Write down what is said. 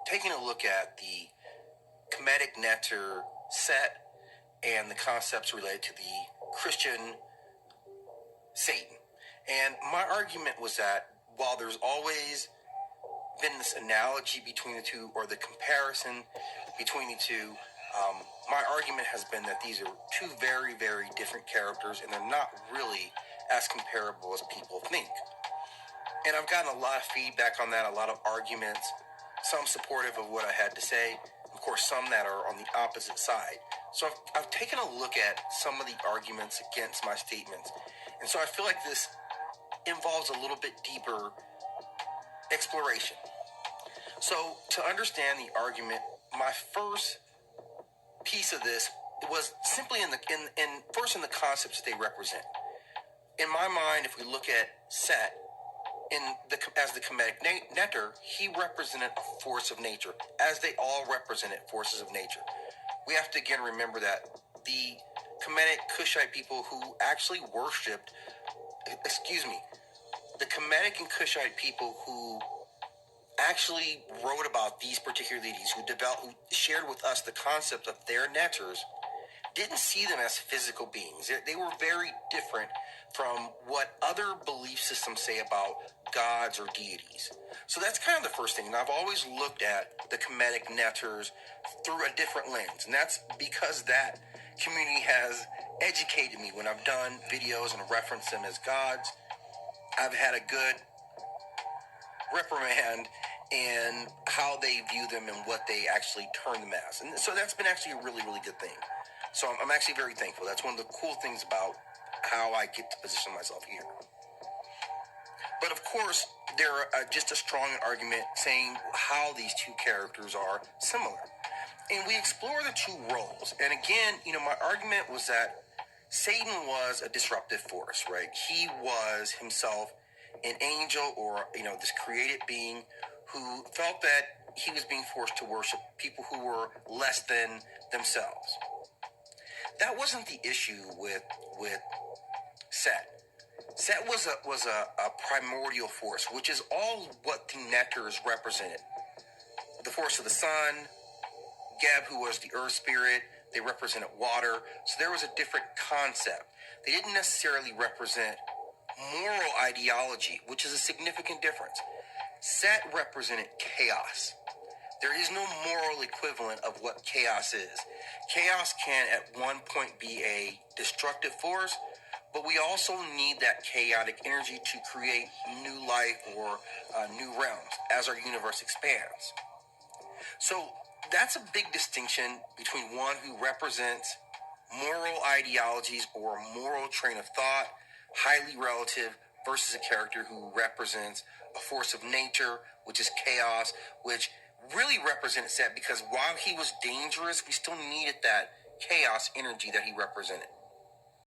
taking a look at the Kemetic Neter Set and the concepts related to the Christian Satan. And my argument was that while there's always been this analogy between the two, or the comparison between the two, my argument has been that these are two very, very different characters, and they're not really as comparable as people think. And I've gotten a lot of feedback on that, a lot of arguments, some supportive of what I had to say, of course some that are on the opposite side. So I've taken a look at some of the arguments against my statements, and so I feel like this involves a little bit deeper exploration. So to understand the argument, my first piece of this was simply in the concepts that they represent. In my mind, if we look at Set as the Kemetic Neter, he represented a force of nature, as they all represented forces of nature. We have to again remember that the Kemetic Kushite people who actually worshipped, the Kemetic and Kushite people who actually wrote about these particular deities, who shared with us the concept of their neters, didn't see them as physical beings. They were very different from what other belief systems say about gods or deities. So that's kind of the first thing. And I've always looked at the Kemetic Neters through a different lens. And that's because that community has educated me. When I've done videos and referenced them as gods, I've had a good reprimand in how they view them and what they actually turn them as. And so that's been actually a really, really good thing. So I'm actually very thankful. That's one of the cool things about how I get to position myself here. But of course, there are just a strong argument saying how these two characters are similar. And we explore the two roles. And again, my argument was that Satan was a disruptive force, right? He was himself an angel, or, this created being who felt that he was being forced to worship people who were less than themselves. That wasn't the issue with Set. Set was a primordial force, which is all what the Neters represented. The force of the sun, Geb, who was the earth spirit, they represented water. So there was a different concept. They didn't necessarily represent moral ideology, which is a significant difference. Set represented chaos. There is no moral equivalent of what chaos is. Chaos can at one point be a destructive force, but we also need that chaotic energy to create new life or new realms as our universe expands. So that's a big distinction between one who represents moral ideologies or a moral train of thought, highly relative, versus a character who represents a force of nature, which is chaos, which really represented Set, because while he was dangerous, we still needed that chaos energy that he represented.